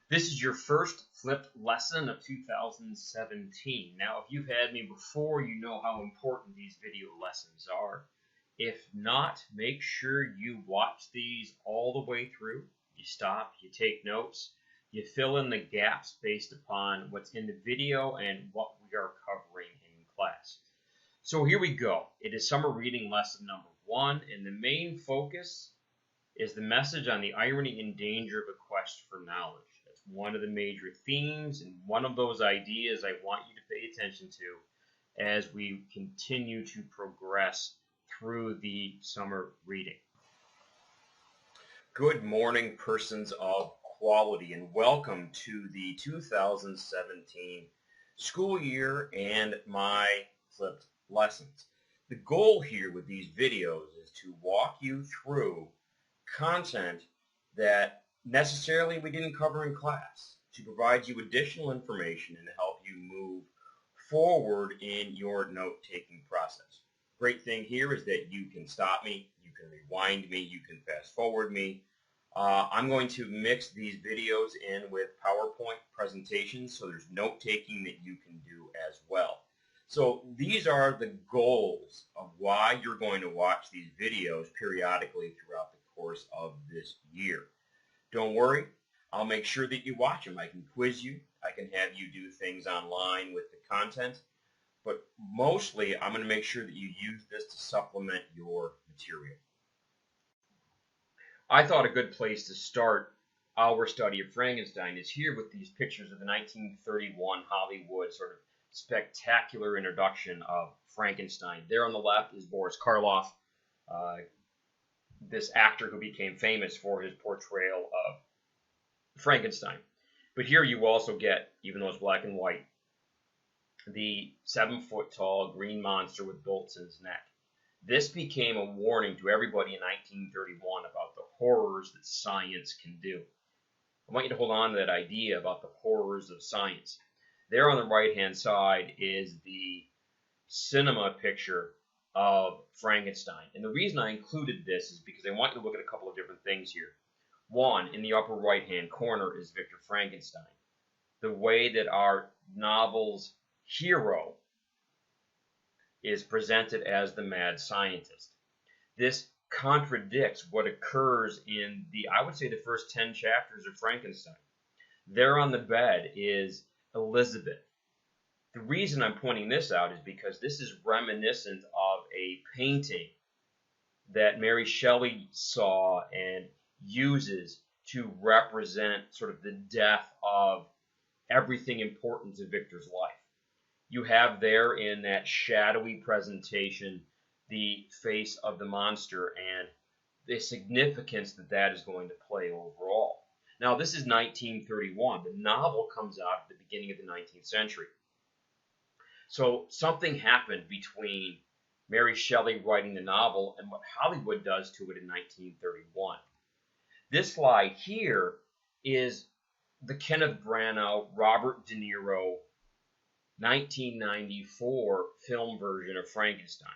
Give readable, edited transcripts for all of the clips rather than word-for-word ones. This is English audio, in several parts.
This is your first flipped lesson of 2017. Now, if you've had me before, you know how important these video lessons are. If not, make sure you watch these all the way through. You stop, you take notes, you fill in the gaps based upon what's in the video and what we are covering in class. So here we go. It is summer reading lesson number 1, and the main focus is the message on the irony and danger of a quest for knowledge. That's one of the major themes and one of those ideas I want you to pay attention to as we continue to progress through the summer reading. Good morning, persons of quality, and welcome to the 2017 school year and my flipped lessons. The goal here with these videos is to walk you through content that necessarily we didn't cover in class, to provide you additional information and help you move forward in your note-taking process. Great thing here is that you can stop me, you can rewind me, you can fast forward me. I'm going to mix these videos in with PowerPoint presentations, so there's note-taking that you can do as well. So these are the goals of why you're going to watch these videos periodically throughout the course of this year. Don't worry, I'll make sure that you watch them. I can quiz you, I can have you do things online with the content, but mostly I'm going to make sure that you use this to supplement your material. I thought a good place to start our study of Frankenstein is here with these pictures of the 1931 Hollywood sort of spectacular introduction of Frankenstein. There on the left is Boris Karloff, this actor who became famous for his portrayal of Frankenstein. But here you also get, even though it's black and white, the 7-foot-tall green monster with bolts in his neck. This became a warning to everybody in 1931 about the horrors that science can do. I want you to hold on to that idea about the horrors of science. There on the right-hand side is the cinema picture of Frankenstein. And the reason I included this is because I want you to look at a couple of different things here. One, in the upper right-hand corner is Victor Frankenstein. The way that our novel's hero is presented as the mad scientist. This contradicts what occurs in I would say, the first 10 chapters of Frankenstein. There on the bed is Elizabeth. The reason I'm pointing this out is because this is reminiscent of a painting that Mary Shelley saw and uses to represent sort of the death of everything important to Victor's life. You have there in that shadowy presentation the face of the monster and the significance that that is going to play overall. Now, this is 1931. The novel comes out at the beginning of the 19th century. So something happened between Mary Shelley writing the novel and what Hollywood does to it in 1931. This slide here is the Kenneth Branagh, Robert De Niro 1994 film version of Frankenstein.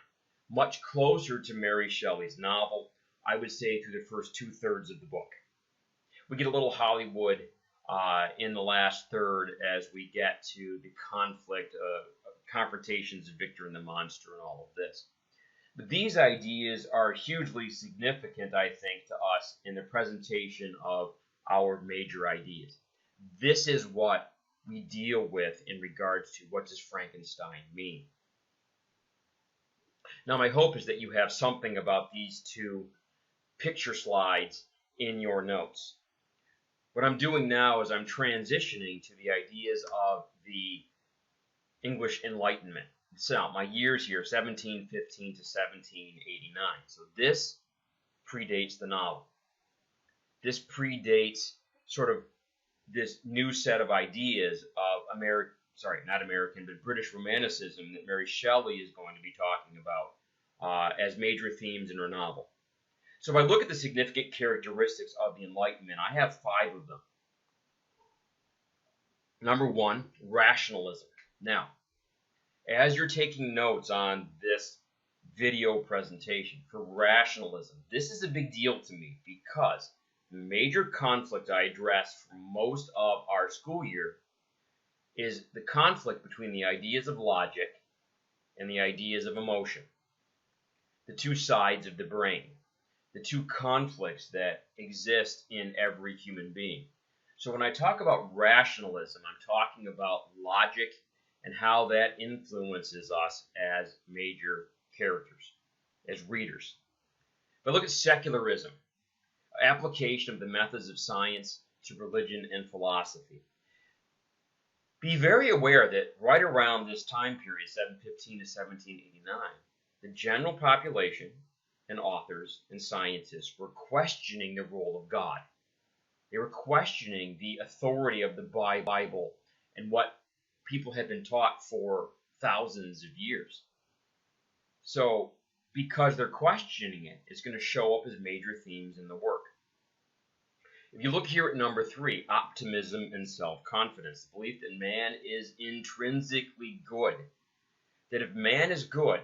Much closer to Mary Shelley's novel, I would say, through the first 2/3 of the book. We get a little Hollywood in the last third as we get to the confrontations of Victor and the monster and all of this. But these ideas are hugely significant, I think, to us in the presentation of our major ideas. This is what we deal with in regards to what does Frankenstein mean. Now, my hope is that you have something about these two picture slides in your notes. What I'm doing now is I'm transitioning to the ideas of the English Enlightenment. So my years here, 1715 to 1789. So this predates the novel. This predates sort of this new set of ideas of British Romanticism that Mary Shelley is going to be talking about as major themes in her novel. So if I look at the significant characteristics of the Enlightenment, I have 5 of them. Number 1, rationalism. Now, as you're taking notes on this video presentation for rationalism, this is a big deal to me because major conflict I address for most of our school year is the conflict between the ideas of logic and the ideas of emotion, the two sides of the brain, the two conflicts that exist in every human being. So when I talk about rationalism, I'm talking about logic and how that influences us as major characters, as readers. But look at secularism, application of the methods of science to religion and philosophy. Be very aware that right around this time period, 715 to 1789, the general population and authors and scientists were questioning the role of God. They were questioning the authority of the Bible and what people had been taught for thousands of years. So, because they're questioning it, it's going to show up as major themes in the work. If you look here at number 3, optimism and self-confidence, the belief that man is intrinsically good, that if man is good,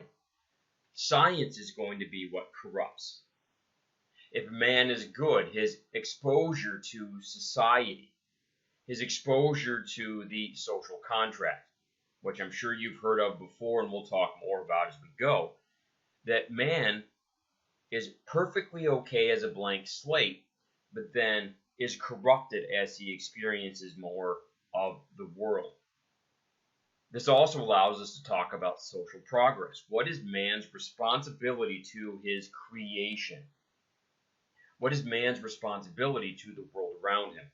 science is going to be what corrupts. If man is good, his exposure to society, his exposure to the social contract, which I'm sure you've heard of before and we'll talk more about as we go, that man is perfectly okay as a blank slate, but then is corrupted as he experiences more of the world. This also allows us to talk about social progress. What is man's responsibility to his creation? What is man's responsibility to the world around him?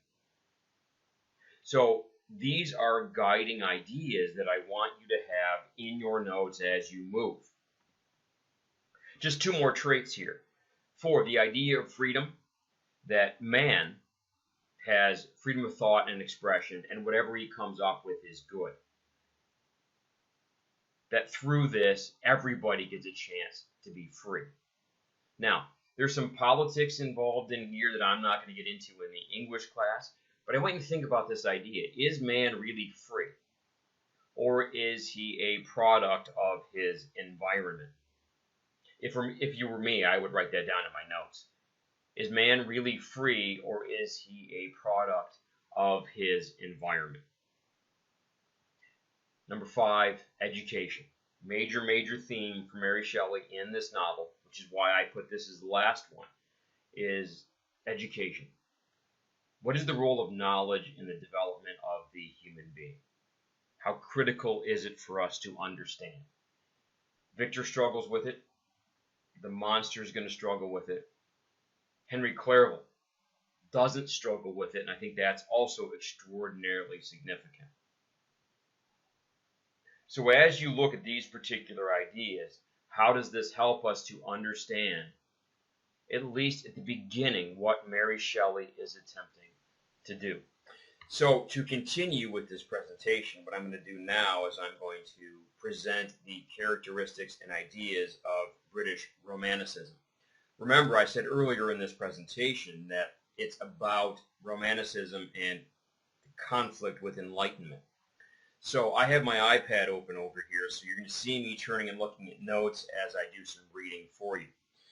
So these are guiding ideas that I want you to have in your notes as you move. Just 2 more traits here. 4, the idea of freedom, that man has freedom of thought and expression, and whatever he comes up with is good. That through this, everybody gets a chance to be free. Now, there's some politics involved in here that I'm not going to get into in the English class, but I want you to think about this idea. Is man really free? Or is he a product of his environment? If you were me, I would write that down in my notes. Is man really free, or is he a product of his environment? Number 5, education. Major theme for Mary Shelley in this novel, which is why I put this as the last one, is education. What is the role of knowledge in the development of the human being? How critical is it for us to understand? Victor struggles with it. The monster is going to struggle with it. Henry Clerval doesn't struggle with it, and I think that's also extraordinarily significant. So as you look at these particular ideas, how does this help us to understand, at least at the beginning, what Mary Shelley is attempting to do? So to continue with this presentation, what I'm going to do now is I'm going to present the characteristics and ideas of British Romanticism. Remember, I said earlier in this presentation that it's about Romanticism and conflict with Enlightenment. So I have my iPad open over here, so you're going to see me turning and looking at notes as I do some reading for you.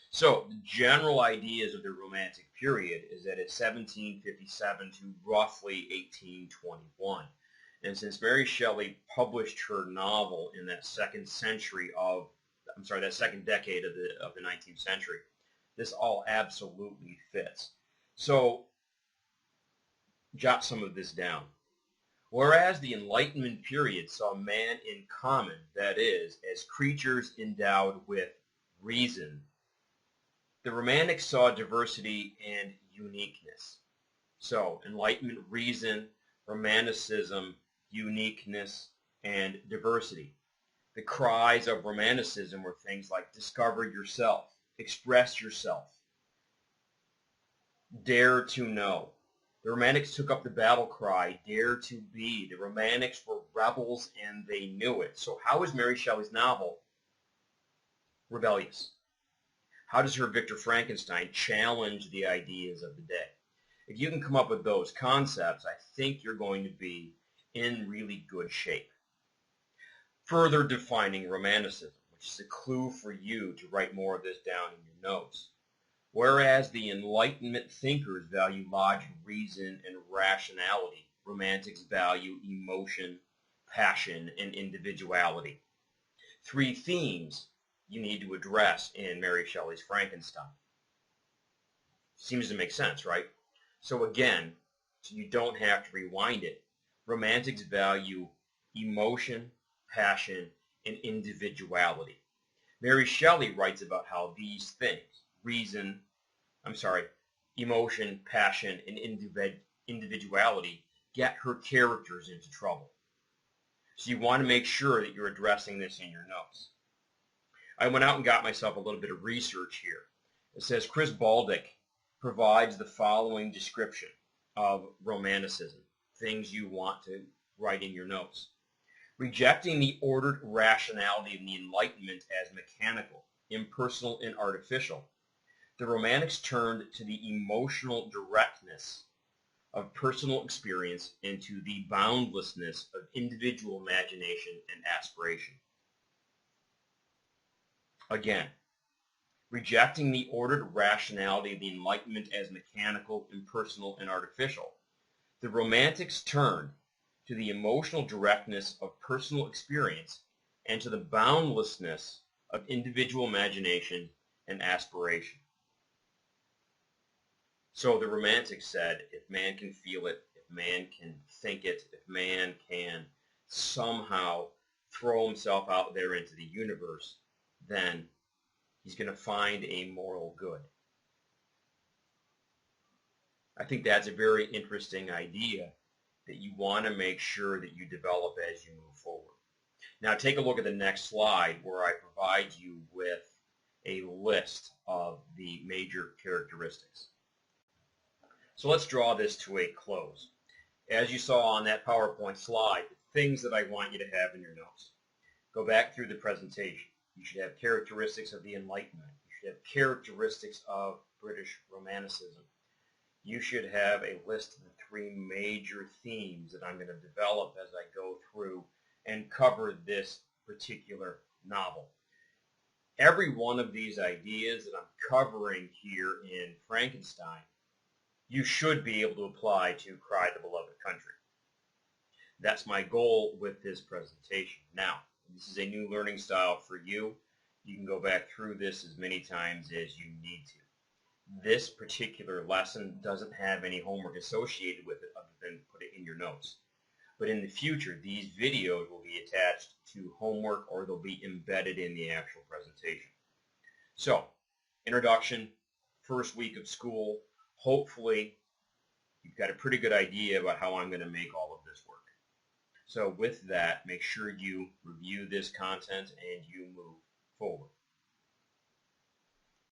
So the general ideas of the Romantic period is that it's 1757 to roughly 1821. And since Mary Shelley published her novel in that second decade of the 19th century, this all absolutely fits. So jot some of this down. Whereas the Enlightenment period saw man in common, that is, as creatures endowed with reason, the Romantics saw diversity and uniqueness. So Enlightenment, reason, Romanticism, uniqueness, and diversity. The cries of Romanticism were things like discover yourself, express yourself, dare to know. The Romantics took up the battle cry, dare to be. The Romantics were rebels and they knew it. So how is Mary Shelley's novel rebellious? How does her Victor Frankenstein challenge the ideas of the day? If you can come up with those concepts, I think you're going to be in really good shape. Further defining Romanticism, which is a clue for you to write more of this down in your notes. Whereas the Enlightenment thinkers value logic, reason, and rationality, romantics value emotion, passion, and individuality. Three themes you need to address in Mary Shelley's Frankenstein. Seems to make sense, right? So again, so you don't have to rewind it. Romantics value emotion, passion, and individuality. Mary Shelley writes about how these things, emotion, passion, and individuality, get her characters into trouble. So you want to make sure that you're addressing this in your notes. I went out and got myself a little bit of research here. It says Chris Baldick provides the following description of Romanticism, things you want to write in your notes. Rejecting the ordered rationality of the Enlightenment as mechanical, impersonal, and artificial, the Romantics turned to the emotional directness of personal experience and to the boundlessness of individual imagination and aspiration. Again, rejecting the ordered rationality of the Enlightenment as mechanical, impersonal, and artificial, the Romantics turned to the emotional directness of personal experience and to the boundlessness of individual imagination and aspiration. So the Romantics said, if man can feel it, if man can think it, if man can somehow throw himself out there into the universe, then he's going to find a moral good. I think that's a very interesting idea that you want to make sure that you develop as you move forward. Now take a look at the next slide where I provide you with a list of the major characteristics. So let's draw this to a close. As you saw on that PowerPoint slide, things that I want you to have in your notes. Go back through the presentation. You should have characteristics of the Enlightenment. You should have characteristics of British Romanticism. You should have a list of the three major themes that I'm going to develop as I go through and cover this particular novel. Every one of these ideas that I'm covering here in Frankenstein, you should be able to apply to Cry the Beloved Country. That's my goal with this presentation. Now, this is a new learning style for you. You can go back through this as many times as you need to. This particular lesson doesn't have any homework associated with it other than put it in your notes. But in the future, these videos will be attached to homework or they'll be embedded in the actual presentation. So, introduction, first week of school. Hopefully, you've got a pretty good idea about how I'm going to make all of this work. So with that, make sure you review this content and you move forward.